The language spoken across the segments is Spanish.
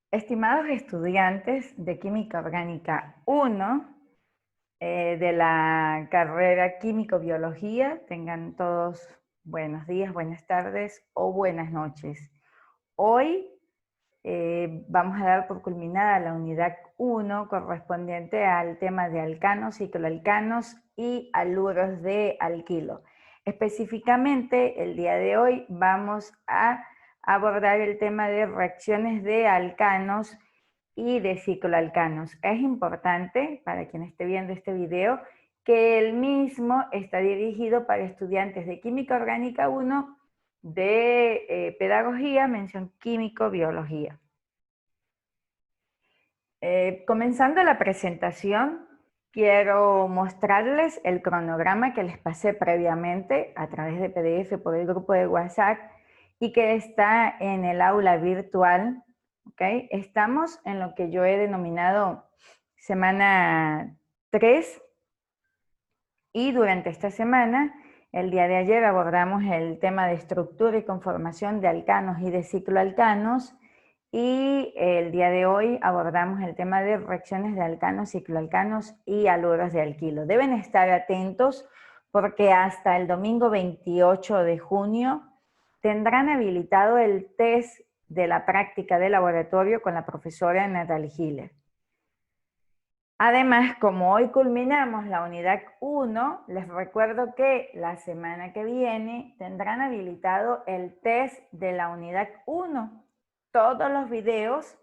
Estimados estudiantes de Química Orgánica 1 de la carrera Químico-Biología, tengan todos buenos días, buenas tardes o buenas noches. Hoy vamos a dar por culminada la unidad 1 correspondiente al tema de alcanos, cicloalcanos y haluros de alquilo. Específicamente, el día de hoy vamos a abordar el tema de reacciones de alcanos y de cicloalcanos. Es importante, para quien esté viendo este video, que el mismo está dirigido para estudiantes de Química Orgánica 1 de Pedagogía, mención Químico-Biología. Comenzando la presentación, quiero mostrarles el cronograma que les pasé previamente a través de PDF por el grupo de WhatsApp y que está en el aula virtual. ¿Okay? Estamos en lo que yo he denominado semana 3 y durante esta semana, el día de ayer abordamos el tema de estructura y conformación de alcanos y de cicloalcanos y el día de hoy abordamos el tema de reacciones de alcanos, cicloalcanos y haluros de alquilo. Deben estar atentos porque hasta el domingo 28 de junio tendrán habilitado el test de la práctica de laboratorio con la profesora Natalie Hiller. Además, como hoy culminamos la unidad 1, les recuerdo que la semana que viene tendrán habilitado el test de la unidad 1. Todos los videos,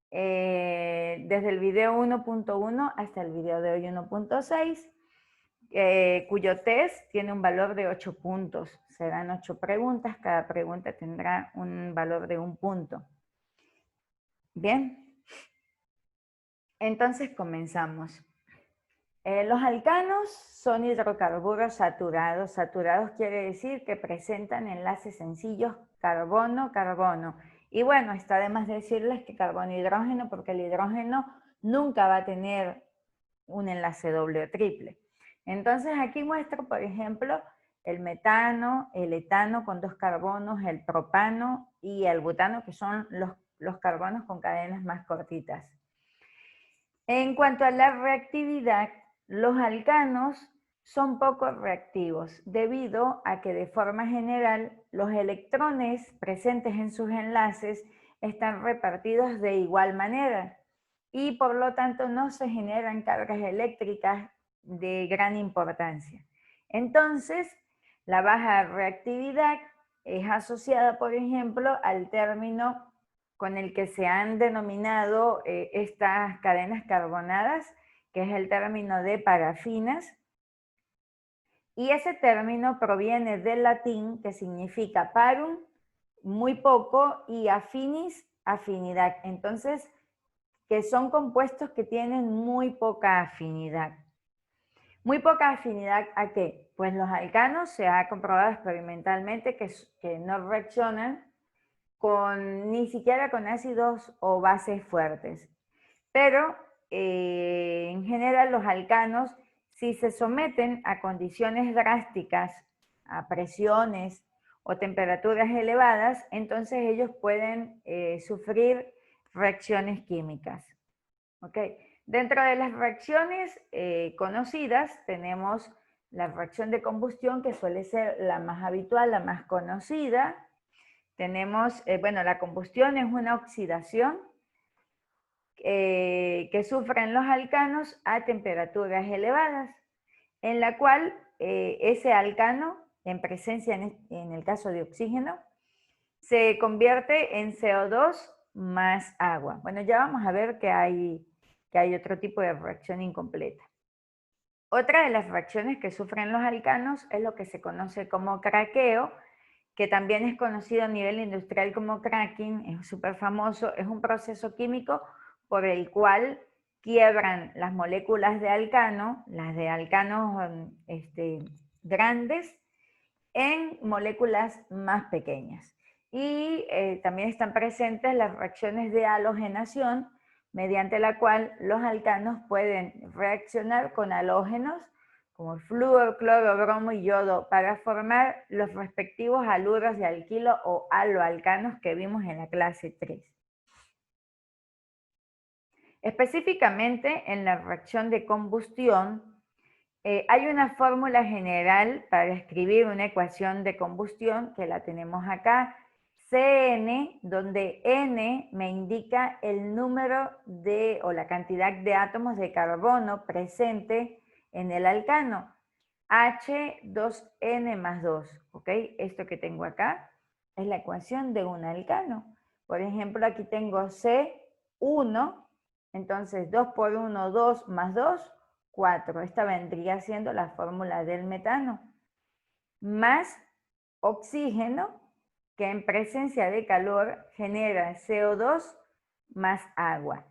desde el video 1.1 hasta el video de hoy 1.6, cuyo test tiene un valor de 8 puntos. Serán 8 preguntas, cada pregunta tendrá un valor de 1 punto. Bien. Entonces comenzamos. Los alcanos son hidrocarburos saturados. Saturados quiere decir que presentan enlaces sencillos carbono-carbono. Y bueno, está de más decirles que carbono-hidrógeno, porque el hidrógeno nunca va a tener un enlace doble o triple. Entonces aquí muestro, por ejemplo, el metano, el etano con 2 carbonos, el propano y el butano, que son los carbonos con cadenas más cortitas. En cuanto a la reactividad, los alcanos son poco reactivos debido a que de forma general los electrones presentes en sus enlaces están repartidos de igual manera y por lo tanto no se generan cargas eléctricas de gran importancia. Entonces, la baja reactividad es asociada, por ejemplo, al término con el que se han denominado estas cadenas carbonadas, que es el término de parafinas, y ese término proviene del latín que significa parum, muy poco, y affinis, afinidad. Entonces, que son compuestos que tienen muy poca afinidad. Muy poca afinidad ¿a qué? Pues los alcanos se ha comprobado experimentalmente que no reaccionan ni siquiera con ácidos o bases fuertes. Pero en general los alcanos, si se someten a condiciones drásticas, a presiones o temperaturas elevadas, entonces ellos pueden sufrir reacciones químicas. ¿Okay? Dentro de las reacciones conocidas tenemos la reacción de combustión, que suele ser la más habitual, la más conocida. Tenemos, bueno, la combustión es una oxidación que sufren los alcanos a temperaturas elevadas, en la cual ese alcano, en presencia en el caso de oxígeno, se convierte en CO2 más agua. Bueno, ya vamos a ver que hay otro tipo de reacción incompleta. Otra de las reacciones que sufren los alcanos es lo que se conoce como craqueo, que también es conocido a nivel industrial como cracking, es súper famoso, es un proceso químico por el cual quiebran las moléculas de alcano, las de alcanos grandes, en moléculas más pequeñas. Y también están presentes las reacciones de halogenación, mediante la cual los alcanos pueden reaccionar con halógenos como flúor, cloro, bromo y yodo para formar los respectivos haluros de alquilo o haloalcanos que vimos en la clase 3. Específicamente en la reacción de combustión, hay una fórmula general para escribir una ecuación de combustión que la tenemos acá, Cn, donde N me indica el número de o la cantidad de átomos de carbono presente en el alcano. H2N más 2, ¿ok? Esto que tengo acá es la ecuación de un alcano. Por ejemplo, aquí tengo C1, entonces 2 por 1, 2 más 2, 4. Esta vendría siendo la fórmula del metano. Más oxígeno, que en presencia de calor genera CO2 más agua.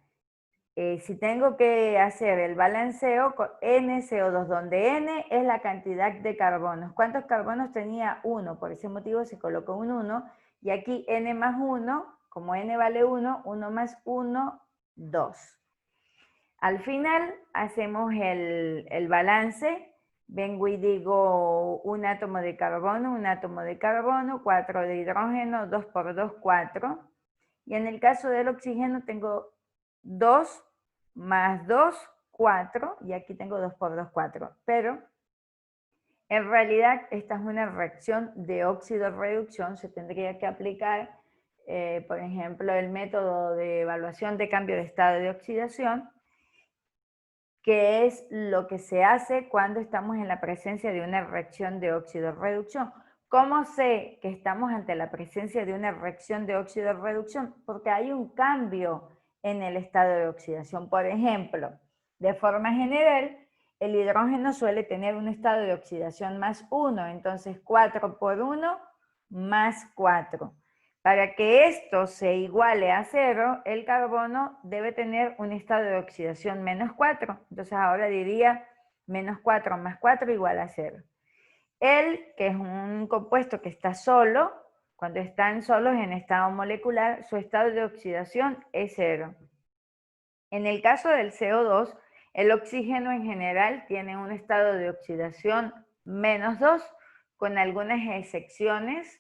Si tengo que hacer el balanceo con NCO2, donde N es la cantidad de carbonos. ¿Cuántos carbonos tenía? 1, por ese motivo se colocó un 1. Y aquí N más 1, como N vale 1, 1 más 1, 2. Al final hacemos el balance. Vengo y digo un átomo de carbono, 4 de hidrógeno, 2 por 2, 4. Y en el caso del oxígeno tengo 2 más 2, 4, y aquí tengo 2 por 2, 4. Pero en realidad esta es una reacción de óxido-reducción, se tendría que aplicar, por ejemplo, el método de evaluación de cambio de estado de oxidación, que es lo que se hace cuando estamos en la presencia de una reacción de óxido-reducción. ¿Cómo sé que estamos ante la presencia de una reacción de óxido-reducción? Porque hay un cambio en el estado de oxidación. Por ejemplo, de forma general, el hidrógeno suele tener un estado de oxidación más 1, entonces 4 por 1 más 4. Para que esto se iguale a 0, el carbono debe tener un estado de oxidación menos 4. Entonces ahora diría menos 4 más 4 igual a 0. El, que es un compuesto que está solo, cuando están solos en estado molecular, su estado de oxidación es 0. En el caso del CO2, el oxígeno en general tiene un estado de oxidación menos 2, con algunas excepciones,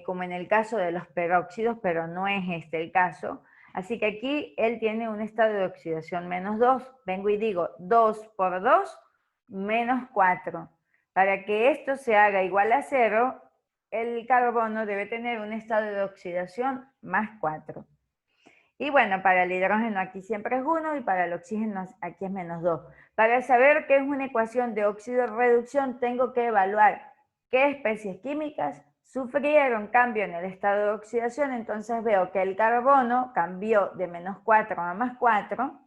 como en el caso de los peróxidos, pero no es este el caso. Así que aquí él tiene un estado de oxidación menos 2. Vengo y digo 2 por 2 menos 4. Para que esto se haga igual a 0, el carbono debe tener un estado de oxidación más 4. Y bueno, para el hidrógeno aquí siempre es 1 y para el oxígeno aquí es menos 2. Para saber qué es una ecuación de óxido-reducción, tengo que evaluar qué especies químicas sufrieron cambio en el estado de oxidación. Entonces veo que el carbono cambió de menos 4 a más 4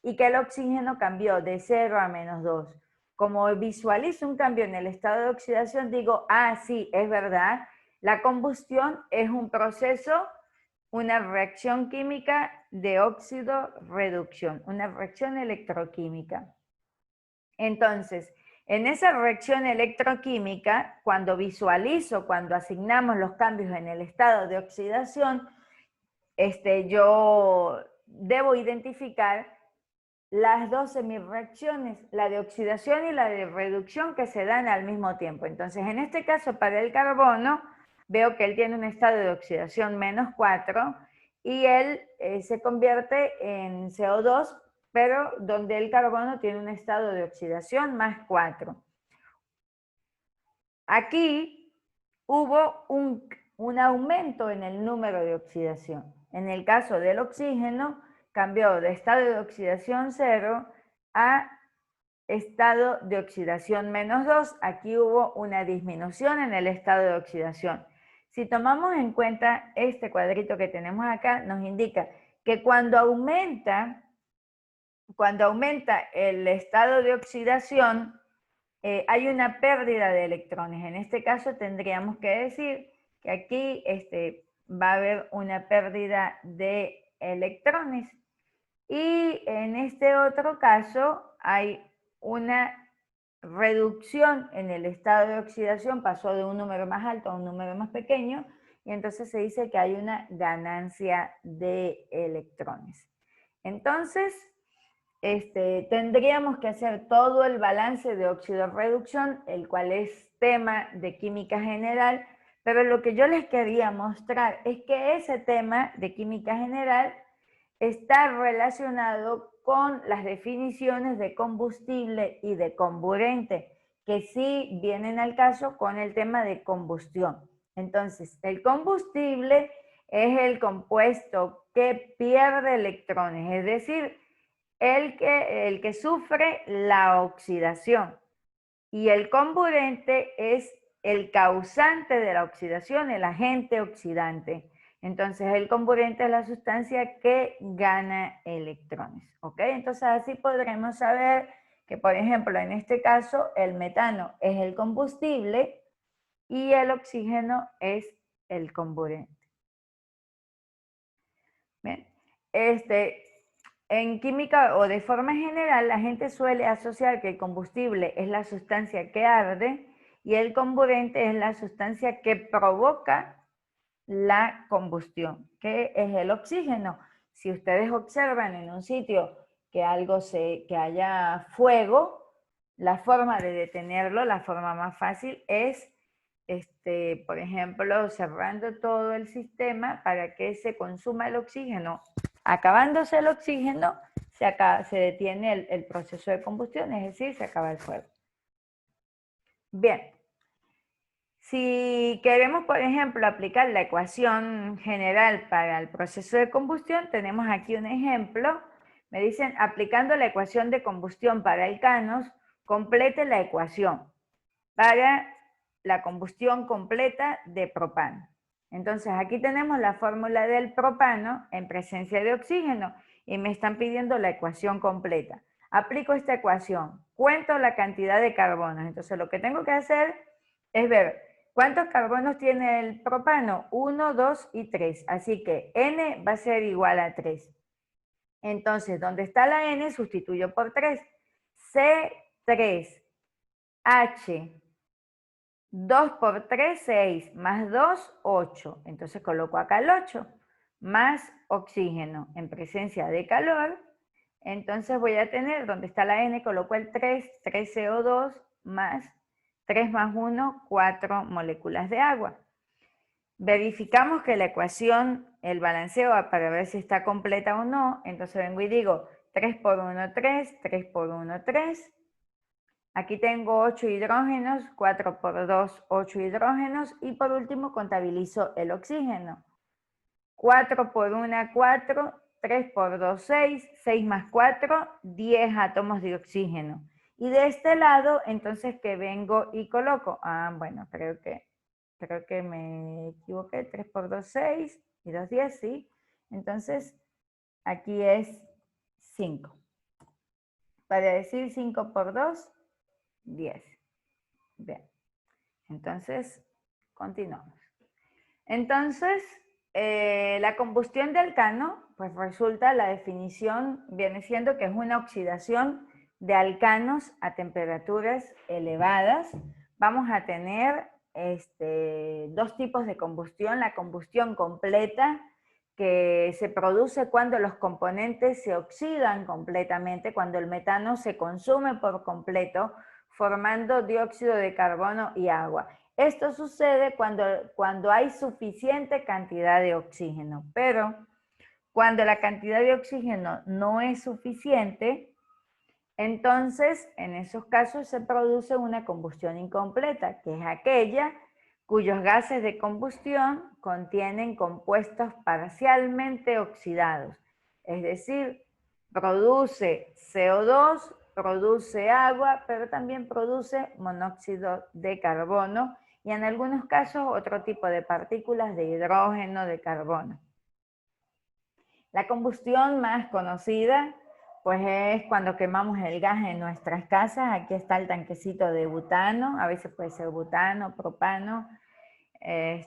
y que el oxígeno cambió de 0 a menos 2. Como visualizo un cambio en el estado de oxidación, digo, ah, sí, es verdad, la combustión es un proceso, una reacción química de óxido-reducción, una reacción electroquímica. Entonces, en esa reacción electroquímica, cuando visualizo, cuando asignamos los cambios en el estado de oxidación, yo debo identificar las dos semirreacciones, la de oxidación y la de reducción, que se dan al mismo tiempo. Entonces, en este caso, para el carbono, veo que él tiene un estado de oxidación menos 4 y él se convierte en CO2, pero donde el carbono tiene un estado de oxidación más 4. Aquí hubo un aumento en el número de oxidación. En el caso del oxígeno, cambió de estado de oxidación 0 a estado de oxidación menos 2. Aquí hubo una disminución en el estado de oxidación. Si tomamos en cuenta este cuadrito que tenemos acá, nos indica que cuando aumenta el estado de oxidación, hay una pérdida de electrones. En este caso tendríamos que decir que aquí va a haber una pérdida de electrones. Y en este otro caso hay una reducción en el estado de oxidación, pasó de un número más alto a un número más pequeño, y entonces se dice que hay una ganancia de electrones. Entonces, tendríamos que hacer todo el balance de óxido-reducción, el cual es tema de química general, pero lo que yo les quería mostrar es que ese tema de química general está relacionado con las definiciones de combustible y de comburente, que sí vienen al caso con el tema de combustión. Entonces, el combustible es el compuesto que pierde electrones, es decir, el que sufre la oxidación. Y el comburente es el causante de la oxidación, el agente oxidante. Entonces, el comburente es la sustancia que gana electrones. ¿Ok? Entonces, así podremos saber que, por ejemplo, en este caso, el metano es el combustible y el oxígeno es el comburente. Bien. En química o de forma general, la gente suele asociar que el combustible es la sustancia que arde y el comburente es la sustancia que provoca la combustión, que es el oxígeno. Si ustedes observan en un sitio que que haya fuego, la forma de detenerlo, la forma más fácil es, por ejemplo, cerrando todo el sistema para que se consuma el oxígeno. Acabándose el oxígeno, se detiene el proceso de combustión, es decir, se acaba el fuego. Bien, si queremos, por ejemplo, aplicar la ecuación general para el proceso de combustión, tenemos aquí un ejemplo. Me dicen, aplicando la ecuación de combustión para alcanos, complete la ecuación para la combustión completa de propano. Entonces, aquí tenemos la fórmula del propano en presencia de oxígeno y me están pidiendo la ecuación completa. Aplico esta ecuación, cuento la cantidad de carbonos. Entonces, lo que tengo que hacer es ver cuántos carbonos tiene el propano. 1, 2 y 3. Así que N va a ser igual a 3. Entonces, donde está la N, sustituyo por 3. C3, H, 2 por 3, 6, más 2, 8. Entonces coloco acá el 8, más oxígeno en presencia de calor. Entonces voy a tener, donde está la N, coloco el 3, 3 CO2, más 3 más 1, 4 moléculas de agua. Verificamos que la ecuación, el balanceo para ver si está completa o no. Entonces vengo y digo 3 por 1, 3, 3 por 1, 3. Aquí tengo 8 hidrógenos, 4 por 2, 8 hidrógenos. Y por último contabilizo el oxígeno. 4 por 1, 4, 3 por 2, 6, 6 más 4, 10 átomos de oxígeno. Y de este lado, entonces, ¿qué vengo y coloco? Bueno, creo que me equivoqué. 3 por 2, 6 y 2, 10, sí. Entonces, aquí es 5. Para decir 5 por 2, 10. Bien, entonces continuamos. Entonces, la combustión de alcano, pues resulta, la definición viene siendo que es una oxidación de alcanos a temperaturas elevadas. Vamos a tener dos tipos de combustión: la combustión completa, que se produce cuando los componentes se oxidan completamente, cuando el metano se consume por completo, formando dióxido de carbono y agua. Esto sucede cuando hay suficiente cantidad de oxígeno, pero cuando la cantidad de oxígeno no es suficiente, entonces en esos casos se produce una combustión incompleta, que es aquella cuyos gases de combustión contienen compuestos parcialmente oxidados, es decir, produce CO2, produce agua, pero también produce monóxido de carbono y en algunos casos otro tipo de partículas de hidrógeno, de carbono. La combustión más conocida pues es cuando quemamos el gas en nuestras casas. Aquí está el tanquecito de butano, a veces puede ser butano, propano, el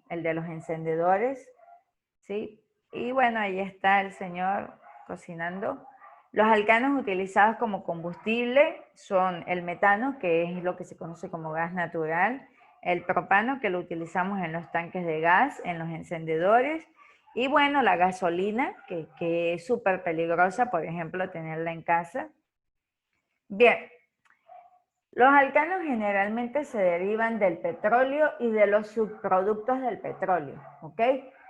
de los encendedores, ¿sí? Y bueno, ahí está el señor cocinando. Los alcanos utilizados como combustible son el metano, que es lo que se conoce como gas natural, el propano, que lo utilizamos en los tanques de gas, en los encendedores, y bueno, la gasolina, que es súper peligrosa, por ejemplo, tenerla en casa. Bien, los alcanos generalmente se derivan del petróleo y de los subproductos del petróleo, ¿ok?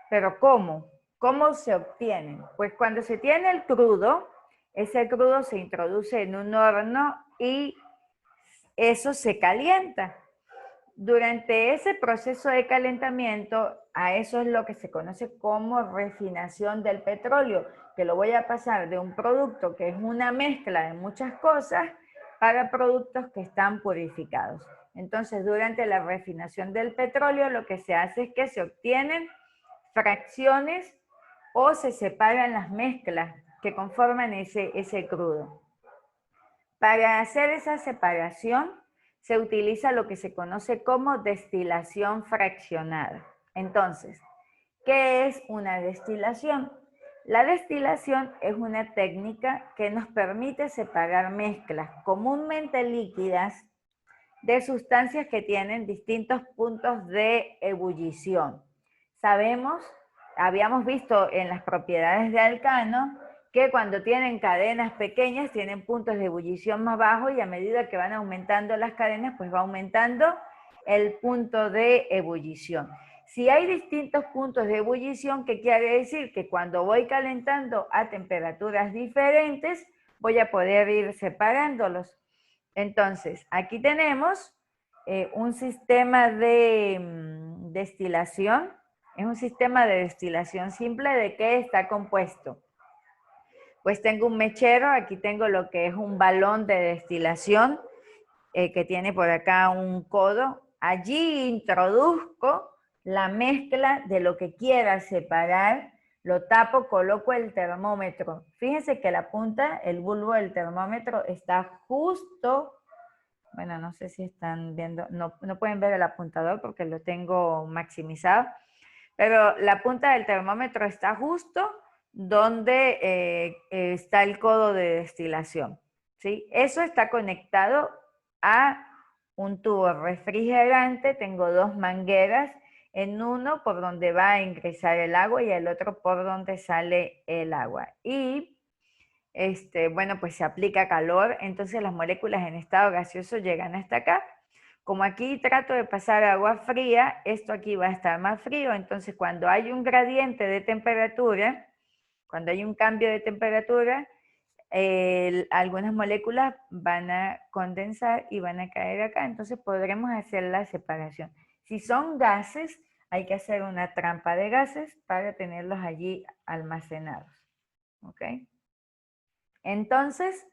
Pero ¿cómo? ¿Cómo se obtienen? Pues cuando se tiene el crudo, ese crudo se introduce en un horno y eso se calienta. Durante ese proceso de calentamiento, a eso es lo que se conoce como refinación del petróleo, que lo voy a pasar de un producto que es una mezcla de muchas cosas para productos que están purificados. Entonces, durante la refinación del petróleo, lo que se hace es que se obtienen fracciones o se separan las mezclas que conforman ese crudo. Para hacer esa separación se utiliza lo que se conoce como destilación fraccionada. Entonces, ¿qué es una destilación? La destilación es una técnica que nos permite separar mezclas comúnmente líquidas de sustancias que tienen distintos puntos de ebullición. Sabemos, habíamos visto en las propiedades de alcano, que cuando tienen cadenas pequeñas tienen puntos de ebullición más bajos y a medida que van aumentando las cadenas, pues va aumentando el punto de ebullición. Si hay distintos puntos de ebullición, ¿qué quiere decir? Que cuando voy calentando a temperaturas diferentes, voy a poder ir separándolos. Entonces, aquí tenemos un sistema de destilación. Es un sistema de destilación simple. ¿De qué está compuesto? Pues tengo un mechero, aquí tengo lo que es un balón de destilación que tiene por acá un codo. Allí introduzco la mezcla de lo que quiera separar, lo tapo, coloco el termómetro. Fíjense que la punta, el bulbo del termómetro está justo, bueno, no sé si están viendo, no pueden ver el apuntador porque lo tengo maximizado, pero la punta del termómetro está justo donde está el codo de destilación, ¿sí? Eso está conectado a un tubo refrigerante. Tengo dos mangueras, en uno por donde va a ingresar el agua y el otro por donde sale el agua. Y bueno, pues se aplica calor, entonces las moléculas en estado gaseoso llegan hasta acá. Como aquí trato de pasar agua fría, esto aquí va a estar más frío, entonces cuando hay un gradiente de temperatura, cuando hay un cambio de temperatura, algunas moléculas van a condensar y van a caer acá, entonces podremos hacer la separación. Si son gases, hay que hacer una trampa de gases para tenerlos allí almacenados. ¿Ok? Entonces,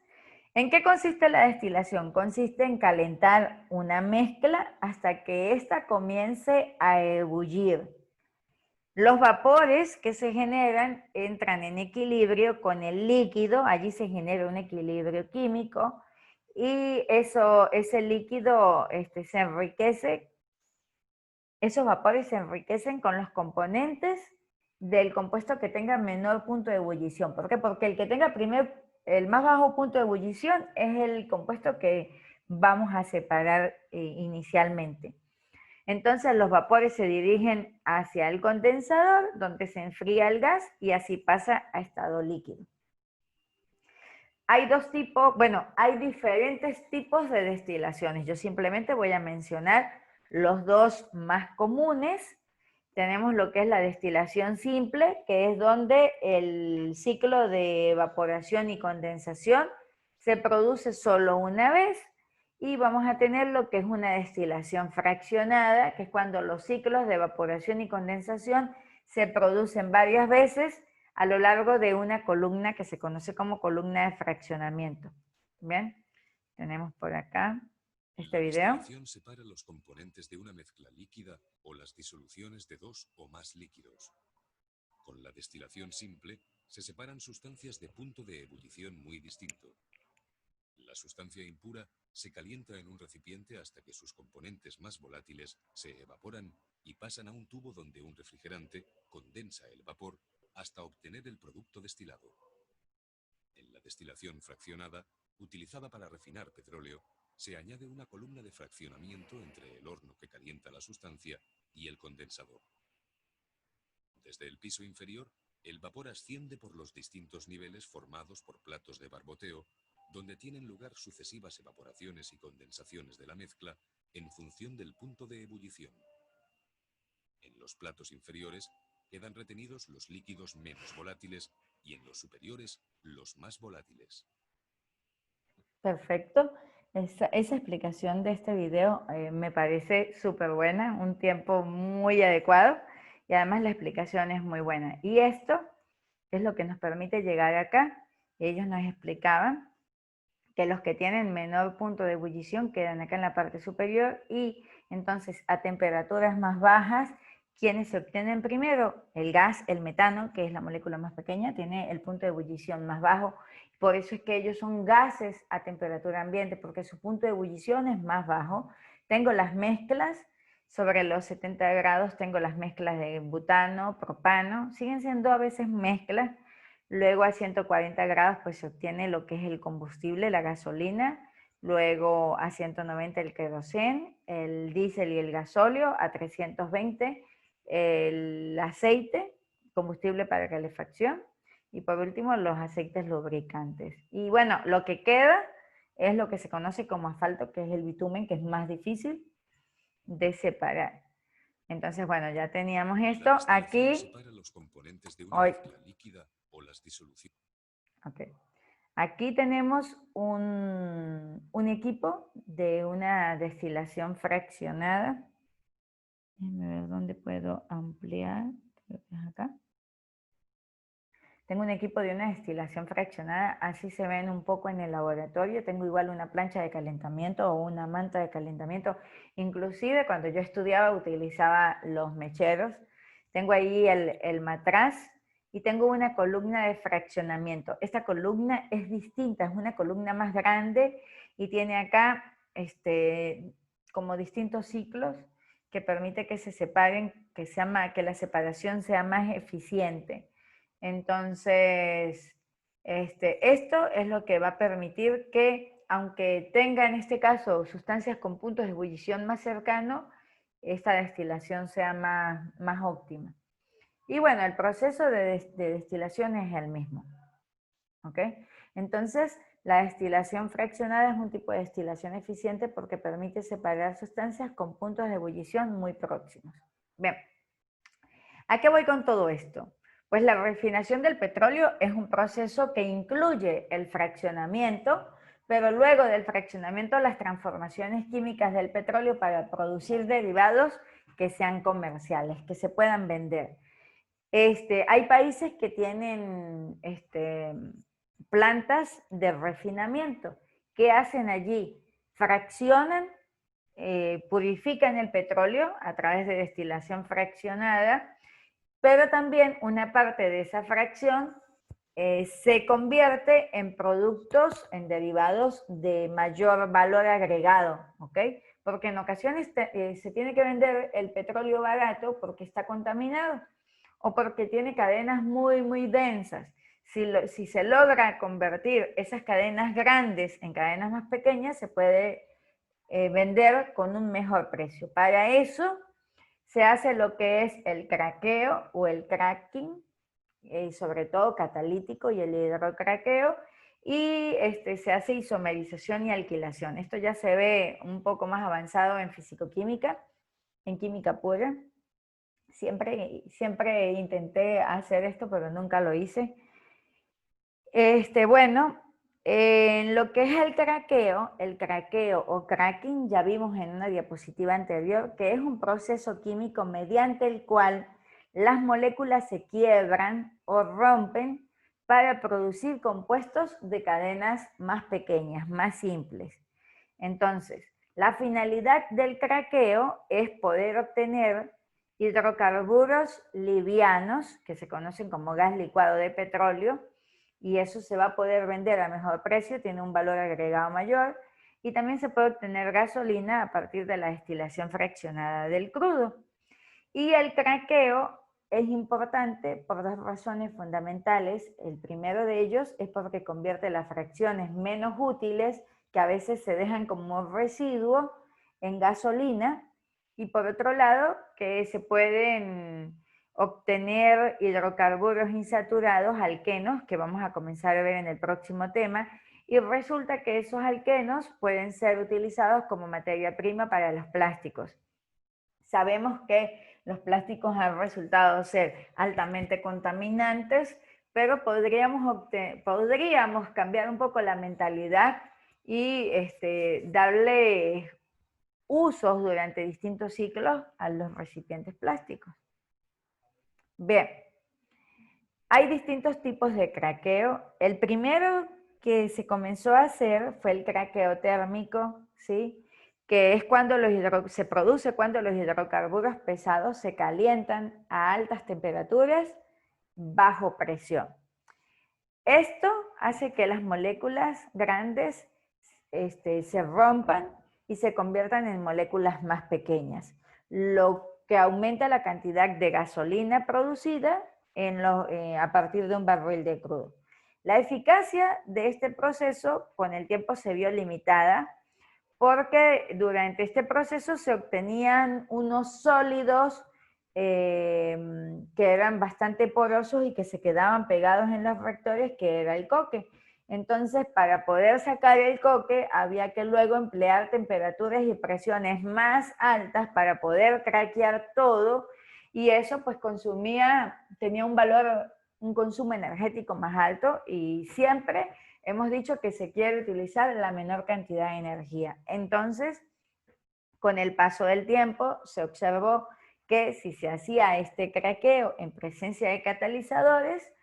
¿en qué consiste la destilación? Consiste en calentar una mezcla hasta que ésta comience a ebullir. Los vapores que se generan entran en equilibrio con el líquido, allí se genera un equilibrio químico y ese líquido se enriquece, esos vapores se enriquecen con los componentes del compuesto que tenga menor punto de ebullición. ¿Por qué? Porque el que tenga el más bajo punto de ebullición es el compuesto que vamos a separar inicialmente. Entonces los vapores se dirigen hacia el condensador, donde se enfría el gas y así pasa a estado líquido. Hay dos tipos, bueno, hay diferentes tipos de destilaciones. Yo simplemente voy a mencionar los dos más comunes. Tenemos lo que es la destilación simple, que es donde el ciclo de evaporación y condensación se produce solo una vez. Y vamos a tener lo que es una destilación fraccionada, que es cuando los ciclos de evaporación y condensación se producen varias veces a lo largo de una columna que se conoce como columna de fraccionamiento. Bien, tenemos por acá este video. La destilación separa los componentes de una mezcla líquida o las disoluciones de dos o más líquidos. Con la destilación simple, se separan sustancias de punto de ebullición muy distinto. La sustancia impura se calienta en un recipiente hasta que sus componentes más volátiles se evaporan y pasan a un tubo donde un refrigerante condensa el vapor hasta obtener el producto destilado. En la destilación fraccionada, utilizada para refinar petróleo, se añade una columna de fraccionamiento entre el horno que calienta la sustancia y el condensador. Desde el piso inferior, el vapor asciende por los distintos niveles formados por platos de barboteo, donde tienen lugar sucesivas evaporaciones y condensaciones de la mezcla en función del punto de ebullición. En los platos inferiores, quedan retenidos los líquidos menos volátiles y en los superiores los más volátiles. Perfecto. Esa explicación de este video me parece súper buena, un tiempo muy adecuado y además la explicación es muy buena. Y esto es lo que nos permite llegar acá. Ellos nos explicaban que los que tienen menor punto de ebullición quedan acá en la parte superior y entonces a temperaturas más bajas, ¿quiénes se obtienen primero? El gas, el metano, que es la molécula más pequeña, tiene el punto de ebullición más bajo. Por eso es que ellos son gases a temperatura ambiente, porque su punto de ebullición es más bajo. Tengo las mezclas, sobre los 70 grados tengo las mezclas de butano, propano, siguen siendo a veces mezclas. Luego a 140 grados pues se obtiene lo que es el combustible, la gasolina. Luego a 190 el queroseno, el diésel y el gasóleo. A 320 el aceite, combustible para calefacción. Y por último los aceites lubricantes. Y bueno, lo que queda es lo que se conoce como asfalto, que es el bitumen, que es más difícil de separar. Entonces, bueno, ya teníamos esto. La destilación Aquí, separa los componentes de una hoy, mezcla líquida o las disoluciones. okay. Aquí tenemos un equipo de una destilación fraccionada. Déjenme ver dónde puedo ampliar. Creo que es acá. Tengo un equipo de una destilación fraccionada, así se ven un poco en el laboratorio. Tengo igual una plancha de calentamiento o una manta de calentamiento. Inclusive cuando yo estudiaba utilizaba los mecheros. Tengo ahí el matraz y tengo una columna de fraccionamiento. Esta columna es distinta, es una columna más grande y tiene acá como distintos ciclos que permite que se separen, que la separación sea más eficiente. Entonces, esto es lo que va a permitir que, aunque tenga en este caso sustancias con puntos de ebullición más cercanos, esta destilación sea más óptima. Y bueno, el proceso de destilación es el mismo. ¿Ok? Entonces, la destilación fraccionada es un tipo de destilación eficiente porque permite separar sustancias con puntos de ebullición muy próximos. Bien, ¿a qué voy con todo esto? Pues la refinación del petróleo es un proceso que incluye el fraccionamiento, pero luego del fraccionamiento las transformaciones químicas del petróleo para producir derivados que sean comerciales, que se puedan vender. Hay países que tienen plantas de refinamiento. ¿Qué hacen allí? Fraccionan, purifican el petróleo a través de destilación fraccionada, pero también una parte de esa fracción se convierte en productos, en derivados de mayor valor agregado, ¿ok? Porque en ocasiones se tiene que vender el petróleo barato porque está contaminado o porque tiene cadenas muy densas. Si se logra convertir esas cadenas grandes en cadenas más pequeñas, se puede vender con un mejor precio. Para eso se hace lo que es el craqueo o el cracking, sobre todo catalítico y el hidrocraqueo, y se hace isomerización y alquilación. Esto ya se ve un poco más avanzado en fisicoquímica, en química pura. Siempre intenté hacer esto, pero nunca lo hice. Bueno, en lo que es el craqueo o cracking, ya vimos en una diapositiva anterior, que es un proceso químico mediante el cual las moléculas se quiebran o rompen para producir compuestos de cadenas más pequeñas, más simples. Entonces, la finalidad del craqueo es poder obtener hidrocarburos livianos, que se conocen como gas licuado de petróleo, y eso se va a poder vender a mejor precio, tiene un valor agregado mayor, y también se puede obtener gasolina a partir de la destilación fraccionada del crudo. Y el craqueo es importante por dos razones fundamentales. El primero de ellos es porque convierte las fracciones menos útiles, que a veces se dejan como residuo, en gasolina, y por otro lado, que se pueden obtener hidrocarburos insaturados, alquenos, que vamos a comenzar a ver en el próximo tema, y resulta que esos alquenos pueden ser utilizados como materia prima para los plásticos. Sabemos que los plásticos han resultado ser altamente contaminantes, pero podríamos cambiar un poco la mentalidad y darle usos durante distintos ciclos a los recipientes plásticos. Bien, hay distintos tipos de craqueo. El primero que se comenzó a hacer fue el craqueo térmico, ¿sí? Que es cuando se produce cuando los hidrocarburos pesados se calientan a altas temperaturas bajo presión. Esto hace que las moléculas grandes se rompan y se conviertan en moléculas más pequeñas, lo que aumenta la cantidad de gasolina producida a partir de un barril de crudo. La eficacia de este proceso con el tiempo se vio limitada porque durante este proceso se obtenían unos sólidos que eran bastante porosos y que se quedaban pegados en los reactores, que era el coque. Entonces, para poder sacar el coque, había que luego emplear temperaturas y presiones más altas para poder craquear todo, y eso pues tenía un consumo energético más alto, y siempre hemos dicho que se quiere utilizar la menor cantidad de energía. Entonces, con el paso del tiempo, se observó que si se hacía este craqueo en presencia de catalizadores,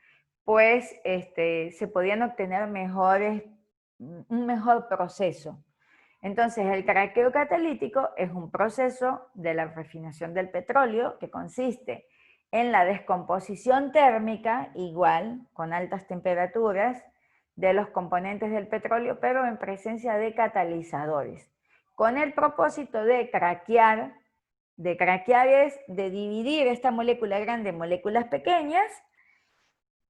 pues se podían obtener un mejor proceso. Entonces, el craqueo catalítico es un proceso de la refinación del petróleo que consiste en la descomposición térmica, igual, con altas temperaturas, de los componentes del petróleo, pero en presencia de catalizadores, con el propósito de craquear. De craquear es de dividir esta molécula grande en moléculas pequeñas,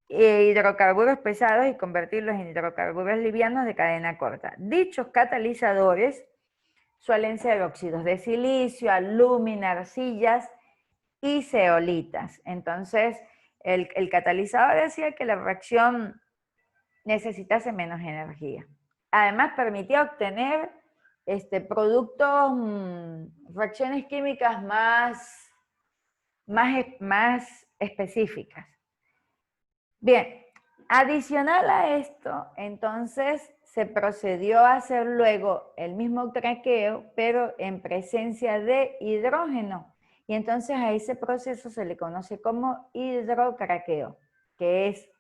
hidrocarburos pesados, y convertirlos en hidrocarburos livianos de cadena corta. Dichos catalizadores suelen ser óxidos de silicio, alúmina, arcillas y zeolitas. Entonces, el catalizador decía que la reacción necesitase menos energía. Además, permitía obtener productos, reacciones químicas más específicas. Bien, adicional a esto, entonces se procedió a hacer luego el mismo craqueo, pero en presencia de hidrógeno. Y entonces a ese proceso se le conoce como hidrocraqueo, que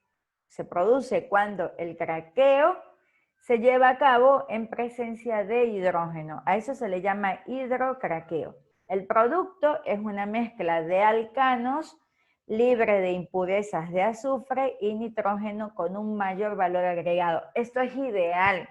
se produce cuando el craqueo se lleva a cabo en presencia de hidrógeno. A eso se le llama hidrocraqueo. El producto es una mezcla de alcanos libre de impurezas de azufre y nitrógeno con un mayor valor agregado. Esto es ideal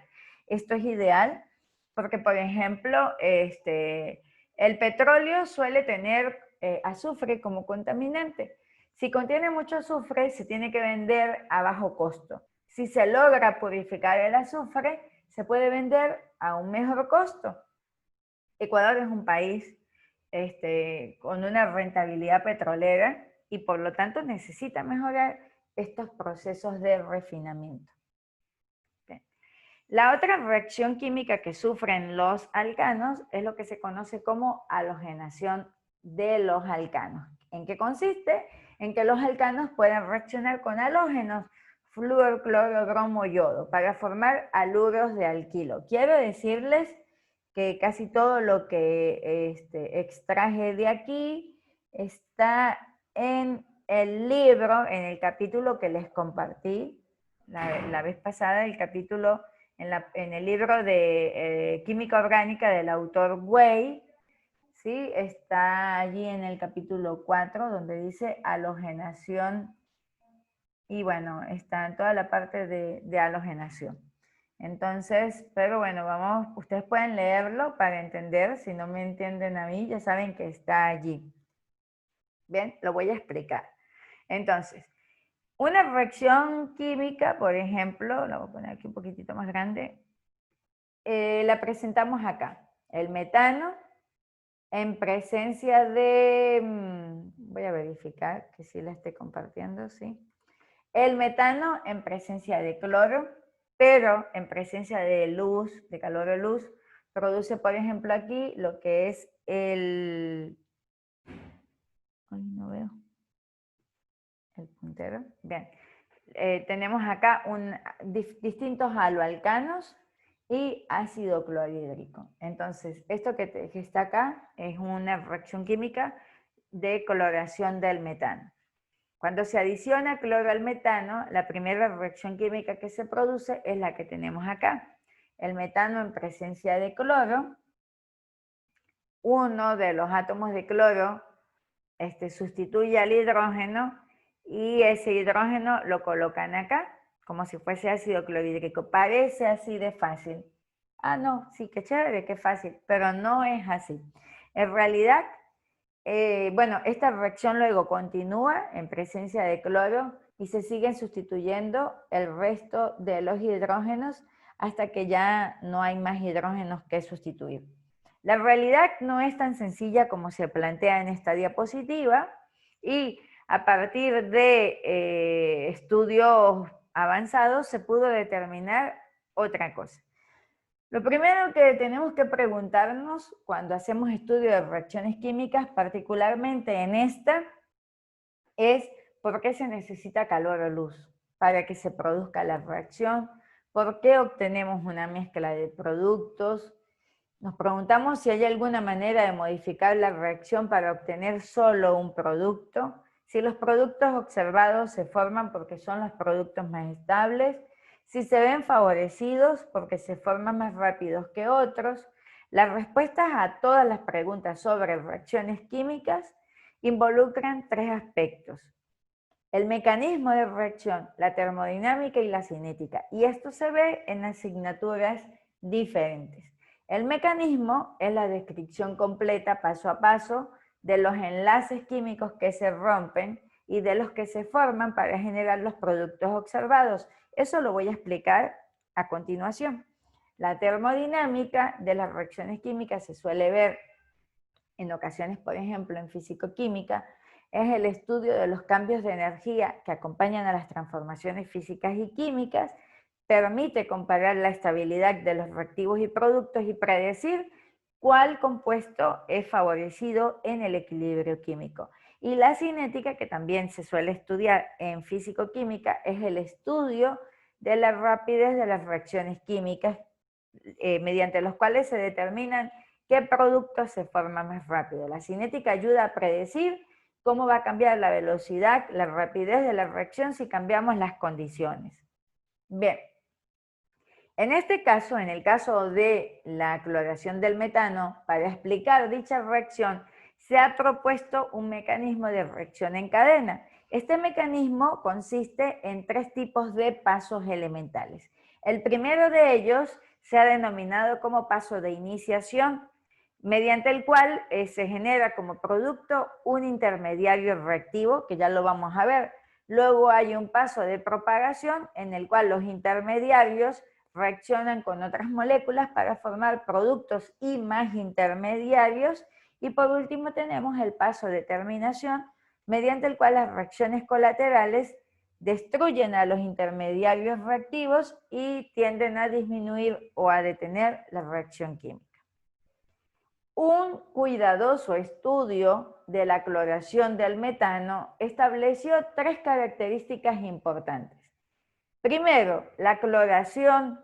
porque, por ejemplo, el petróleo suele tener azufre como contaminante. Si contiene mucho azufre, se tiene que vender a bajo costo. Si se logra purificar el azufre, se puede vender a un mejor costo. Ecuador es un país con una rentabilidad petrolera y por lo tanto necesita mejorar estos procesos de refinamiento. Bien. La otra reacción química que sufren los alcanos es lo que se conoce como halogenación de los alcanos. ¿En qué consiste? En que los alcanos pueden reaccionar con halógenos, flúor, cloro, bromo, yodo, para formar haluros de alquilo. Quiero decirles que casi todo lo que extraje de aquí está en el libro, en el capítulo que les compartí la vez pasada, el capítulo en el libro de Química Orgánica del autor Way, ¿sí? Está allí en el capítulo 4, donde dice halogenación, y bueno, está en toda la parte de halogenación. Entonces, pero bueno, ustedes pueden leerlo para entender. Si no me entienden a mí, ya saben que está allí. Bien, lo voy a explicar. Entonces, una reacción química, por ejemplo, la voy a poner aquí un poquitito más grande, la presentamos acá. El metano en presencia de, voy a verificar que sí la esté compartiendo, sí. El metano en presencia de cloro, pero en presencia de luz, de calor o luz, produce, por ejemplo, aquí lo que es el Hoy no veo el puntero. Bien. Tenemos acá distintos haloalcanos y ácido clorhídrico. Entonces, esto que está acá es una reacción química de cloración del metano. Cuando se adiciona cloro al metano, la primera reacción química que se produce es la que tenemos acá. El metano en presencia de cloro, uno de los átomos de cloro sustituye al hidrógeno y ese hidrógeno lo colocan acá, como si fuese ácido clorhídrico. Parece así de fácil. Ah, no, sí, qué chévere, qué fácil, pero no es así. En realidad, bueno, esta reacción luego continúa en presencia de cloro y se siguen sustituyendo el resto de los hidrógenos hasta que ya no hay más hidrógenos que sustituir. La realidad no es tan sencilla como se plantea en esta diapositiva y a partir de estudios avanzados se pudo determinar otra cosa. Lo primero que tenemos que preguntarnos cuando hacemos estudio de reacciones químicas, particularmente en esta, es ¿por qué se necesita calor o luz para que se produzca la reacción? ¿Por qué obtenemos una mezcla de productos? Nos preguntamos si hay alguna manera de modificar la reacción para obtener solo un producto, si los productos observados se forman porque son los productos más estables, si se ven favorecidos porque se forman más rápidos que otros. Las respuestas a todas las preguntas sobre reacciones químicas involucran tres aspectos: el mecanismo de reacción, la termodinámica y la cinética, y esto se ve en asignaturas diferentes. El mecanismo es la descripción completa, paso a paso, de los enlaces químicos que se rompen y de los que se forman para generar los productos observados. Eso lo voy a explicar a continuación. La termodinámica de las reacciones químicas se suele ver en ocasiones, por ejemplo, en físico-química, es el estudio de los cambios de energía que acompañan a las transformaciones físicas y químicas, permite comparar la estabilidad de los reactivos y productos y predecir cuál compuesto es favorecido en el equilibrio químico. Y la cinética, que también se suele estudiar en físico-química, es el estudio de la rapidez de las reacciones químicas mediante los cuales se determinan qué productos se forman más rápido. La cinética ayuda a predecir cómo va a cambiar la velocidad, la rapidez de la reacción si cambiamos las condiciones. Bien, en este caso, en el caso de la cloración del metano, para explicar dicha reacción, se ha propuesto un mecanismo de reacción en cadena. Este mecanismo consiste en tres tipos de pasos elementales. El primero de ellos se ha denominado como paso de iniciación, mediante el cual se genera como producto un intermediario reactivo, que ya lo vamos a ver. Luego hay un paso de propagación en el cual los intermediarios reaccionan con otras moléculas para formar productos y más intermediarios. Y por último tenemos el paso de terminación, mediante el cual las reacciones colaterales destruyen a los intermediarios reactivos y tienden a disminuir o a detener la reacción química. Un cuidadoso estudio de la cloración del metano estableció tres características importantes. Primero, la cloración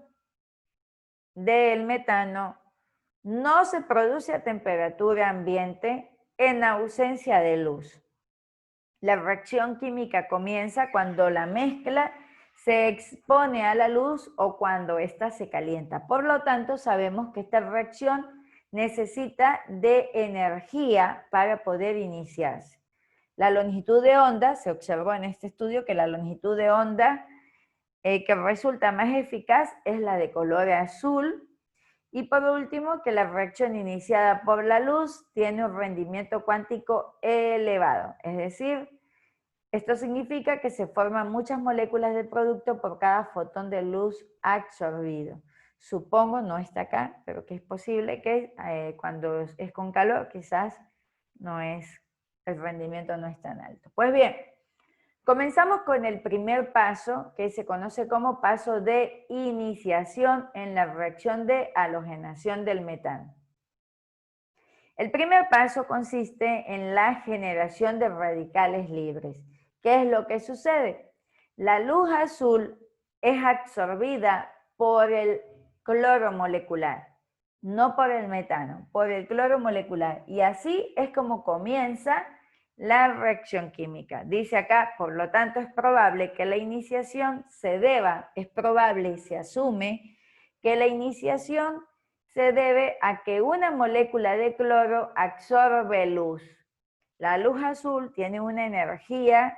del metano no se produce a temperatura ambiente en ausencia de luz. La reacción química comienza cuando la mezcla se expone a la luz o cuando ésta se calienta. Por lo tanto, sabemos que esta reacción necesita de energía para poder iniciarse. La longitud de onda, se observó en este estudio que la longitud de onda que resulta más eficaz es la de color azul. Y por último, que la reacción iniciada por la luz tiene un rendimiento cuántico elevado, es decir, esto significa que se forman muchas moléculas de producto por cada fotón de luz absorbido. Supongo, no está acá, pero que es posible que cuando es con calor quizás el rendimiento no es tan alto. Pues bien, comenzamos con el primer paso, que se conoce como paso de iniciación en la reacción de halogenación del metano. El primer paso consiste en la generación de radicales libres. ¿Qué es lo que sucede? La luz azul es absorbida por el cloro molecular, no por el metano, por el cloro molecular. Y así es como comienza la reacción química. Dice acá, por lo tanto, es probable que la iniciación se deba, es probable y se asume que la iniciación se debe a que una molécula de cloro absorbe luz. La luz azul tiene una energía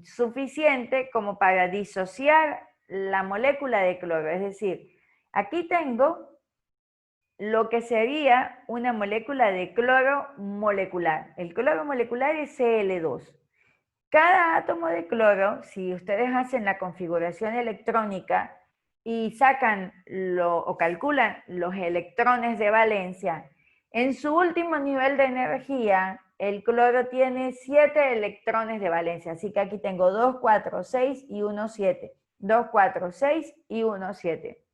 suficiente como para disociar la molécula de cloro. Es decir, aquí tengo lo que sería una molécula de cloro molecular. El cloro molecular es Cl2. Cada átomo de cloro, si ustedes hacen la configuración electrónica y sacan o calculan los electrones de valencia, en su último nivel de energía, el cloro tiene 7 electrones de valencia. Así que aquí tengo 2, 4, 6 y 1, 7. 2, 4, 6 y 1, 7.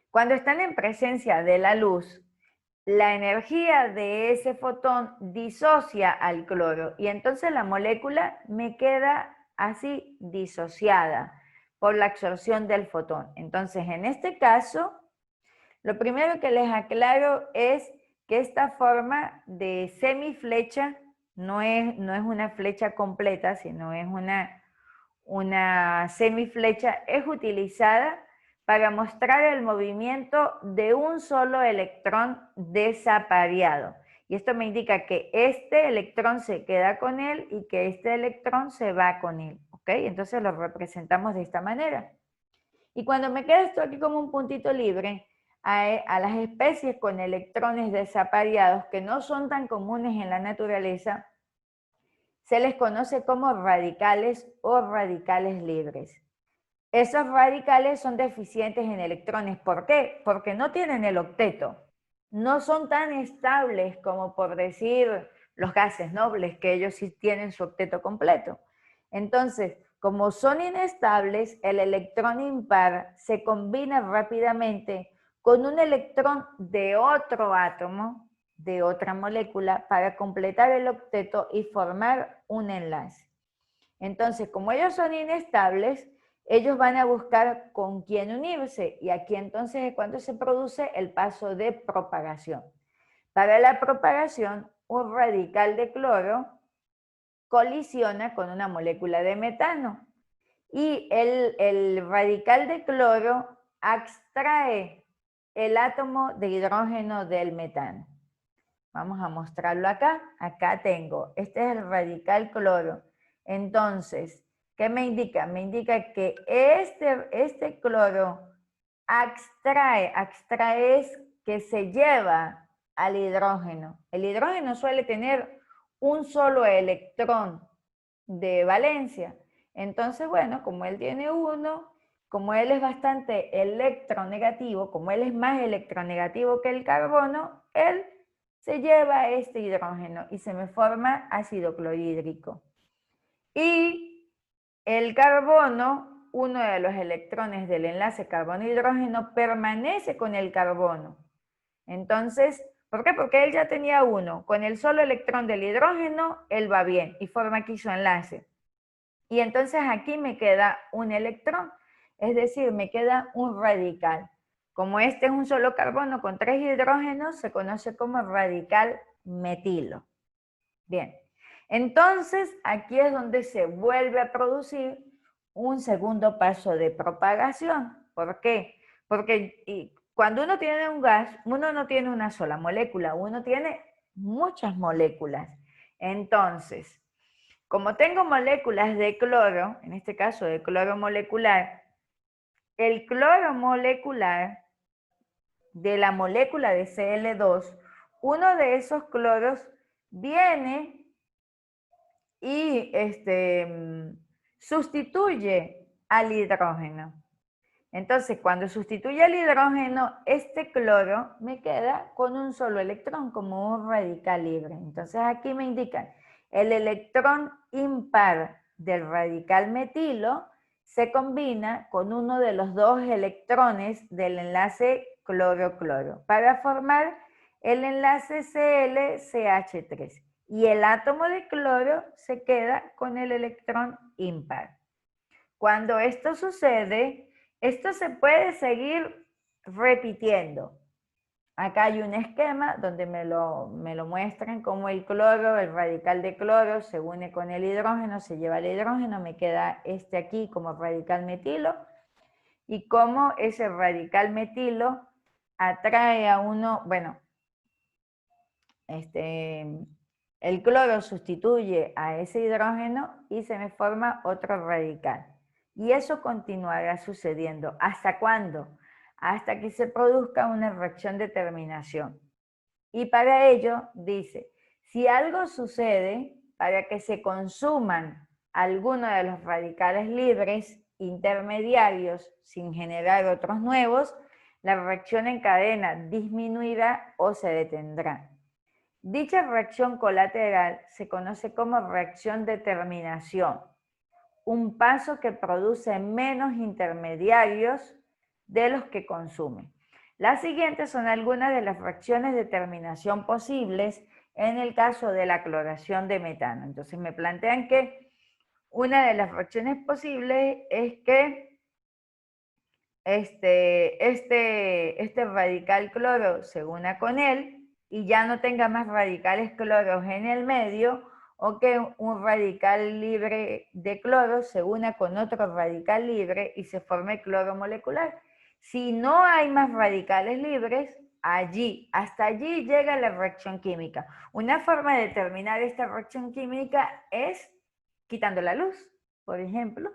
Cuando están en presencia de la luz, la energía de ese fotón disocia al cloro y entonces la molécula me queda así disociada por la absorción del fotón. Entonces, en este caso, lo primero que les aclaro es que esta forma de semiflecha no es una flecha completa, sino es una semiflecha, es utilizada para mostrar el movimiento de un solo electrón desapareado. Y esto me indica que este electrón se queda con él y que este electrón se va con él. ¿Ok? Entonces lo representamos de esta manera. Y cuando me queda esto aquí como un puntito libre, a las especies con electrones desapareados, que no son tan comunes en la naturaleza, se les conoce como radicales o radicales libres. Esos radicales son deficientes en electrones. ¿Por qué? Porque no tienen el octeto. No son tan estables como por decir los gases nobles, que ellos sí tienen su octeto completo. Entonces, como son inestables, el electrón impar se combina rápidamente con un electrón de otro átomo, de otra molécula, para completar el octeto y formar un enlace. Entonces, como ellos son inestables, ellos van a buscar con quién unirse y aquí entonces es cuando se produce el paso de propagación. Para la propagación, un radical de cloro colisiona con una molécula de metano y el radical de cloro extrae el átomo de hidrógeno del metano. Vamos a mostrarlo acá. Acá tengo, este es el radical cloro. Entonces, ¿qué me indica? Me indica que este cloro extrae es que se lleva al hidrógeno. El hidrógeno suele tener un solo electrón de valencia. Entonces, bueno, como él tiene uno, como él es bastante electronegativo, como él es más electronegativo que el carbono, él se lleva este hidrógeno y se me forma ácido clorhídrico. Y el carbono, uno de los electrones del enlace carbono-hidrógeno, permanece con el carbono. Entonces, ¿por qué? Porque él ya tenía uno. Con el solo electrón del hidrógeno, él va bien y forma aquí su enlace. Y entonces aquí me queda un electrón, es decir, me queda un radical. Como este es un solo carbono con 3 hidrógenos, se conoce como radical metilo. Bien, entonces aquí es donde se vuelve a producir un segundo paso de propagación. ¿Por qué? Porque cuando uno tiene un gas, uno no tiene una sola molécula, uno tiene muchas moléculas. Entonces, como tengo moléculas de cloro, en este caso de cloro molecular, el cloro molecular de la molécula de Cl2, uno de esos cloros viene y sustituye al hidrógeno. Entonces, cuando sustituye al hidrógeno, este cloro me queda con un solo electrón, como un radical libre. Entonces, aquí me indican, el electrón impar del radical metilo se combina con uno de los dos electrones del enlace cloro-cloro para formar el enlace Cl-CH3 y el átomo de cloro se queda con el electrón impar. Cuando esto sucede, esto se puede seguir repitiendo. Acá hay un esquema donde me lo muestran cómo el cloro, el radical de cloro se une con el hidrógeno, se lleva el hidrógeno, me queda este aquí como radical metilo, y cómo ese radical metilo atrae a uno, bueno, el cloro sustituye a ese hidrógeno y se me forma otro radical. Y eso continuará sucediendo. ¿Hasta cuándo? Hasta que se produzca una reacción de terminación. Y para ello, dice, si algo sucede para que se consuman algunos de los radicales libres intermediarios sin generar otros nuevos, la reacción en cadena disminuirá o se detendrá. Dicha reacción colateral se conoce como reacción de terminación, un paso que produce menos intermediarios de los que consume. Las siguientes son algunas de las reacciones de terminación posibles en el caso de la cloración de metano. Entonces me plantean que una de las reacciones posibles es que este radical cloro se una con él y ya no tenga más radicales cloros en el medio, o que un radical libre de cloro se una con otro radical libre y se forme cloro molecular. Si no hay más radicales libres, hasta allí llega la reacción química. Una forma de determinar esta reacción química es quitando la luz, por ejemplo.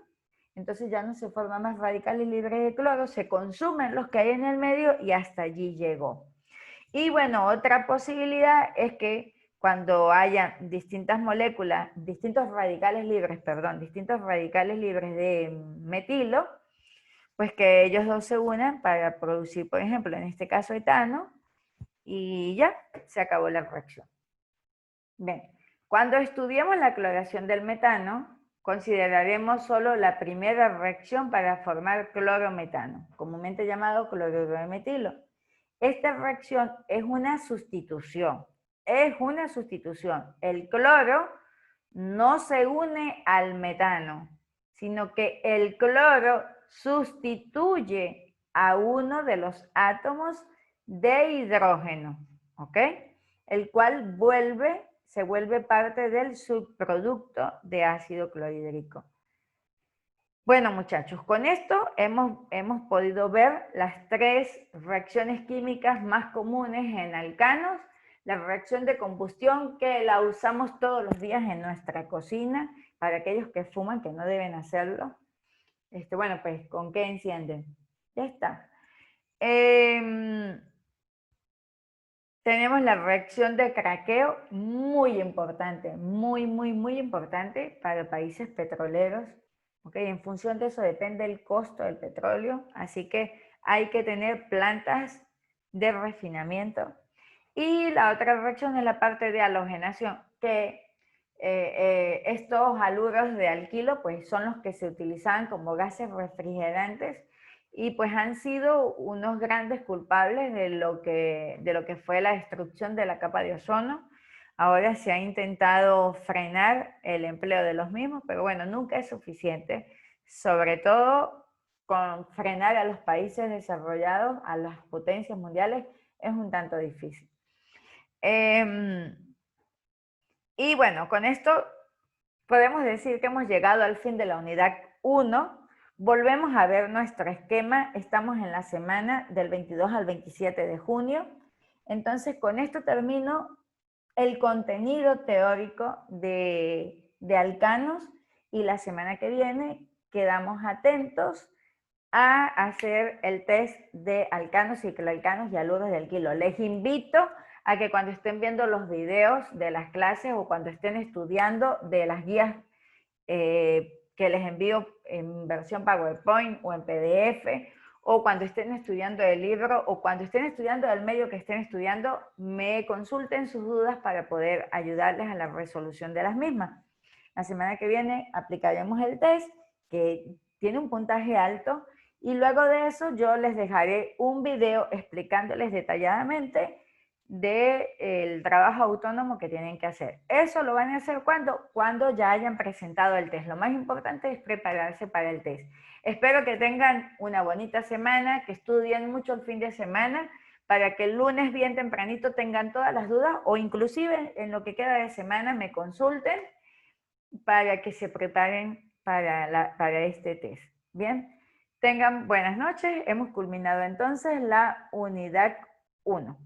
Entonces ya no se forman más radicales libres de cloro, se consumen los que hay en el medio y hasta allí llegó. Y bueno, otra posibilidad es que cuando haya distintas moléculas, distintos radicales libres de metilo, pues que ellos dos se unan para producir, por ejemplo, en este caso etano, y ya, se acabó la reacción. Bien, cuando estudiemos la cloración del metano, consideraremos solo la primera reacción para formar clorometano, comúnmente llamado cloruro de metilo. Esta reacción es una sustitución. El cloro no se une al metano, sino que el cloro sustituye a uno de los átomos de hidrógeno, ¿ok? El cual se vuelve parte del subproducto de ácido clorhídrico. Bueno, muchachos, con esto hemos podido ver las tres reacciones químicas más comunes en alcanos. La reacción de combustión, que la usamos todos los días en nuestra cocina, para aquellos que fuman, que no deben hacerlo. Bueno, pues, ¿con qué encienden? Ya está. Tenemos la reacción de craqueo, muy importante, muy importante para países petroleros. ¿Okay? En función de eso depende el costo del petróleo, así que hay que tener plantas de refinamiento. Y la otra reacción es la parte de halogenación, que estos haluros de alquilo pues son los que se utilizaban como gases refrigerantes y pues han sido unos grandes culpables de lo que fue la destrucción de la capa de ozono. Ahora se ha intentado frenar el empleo de los mismos, pero bueno, nunca es suficiente, sobre todo con frenar a los países desarrollados, a las potencias mundiales, es un tanto difícil. Y bueno, con esto podemos decir que hemos llegado al fin de la unidad 1. Volvemos a ver nuestro esquema, estamos en la semana del 22 al 27 de junio. Entonces, con esto termino el contenido teórico de alcanos y la semana que viene quedamos atentos a hacer el test de alcanos, cicloalcanos y haluros de alquilo. Les invito a que cuando estén viendo los videos de las clases o cuando estén estudiando de las guías que les envío en versión PowerPoint o en PDF, o cuando estén estudiando el libro, o cuando estén estudiando el medio que estén estudiando, me consulten sus dudas para poder ayudarles a la resolución de las mismas. La semana que viene aplicaremos el test, que tiene un puntaje alto, y luego de eso yo les dejaré un video explicándoles detalladamente del trabajo autónomo que tienen que hacer. Eso lo van a hacer cuando ya hayan presentado el test. Lo más importante es prepararse para el test. Espero que tengan una bonita semana, que estudien mucho el fin de semana, para que el lunes bien tempranito tengan todas las dudas, o inclusive en lo que queda de semana me consulten para que se preparen para este test. Bien, tengan buenas noches. Hemos culminado entonces la unidad 1.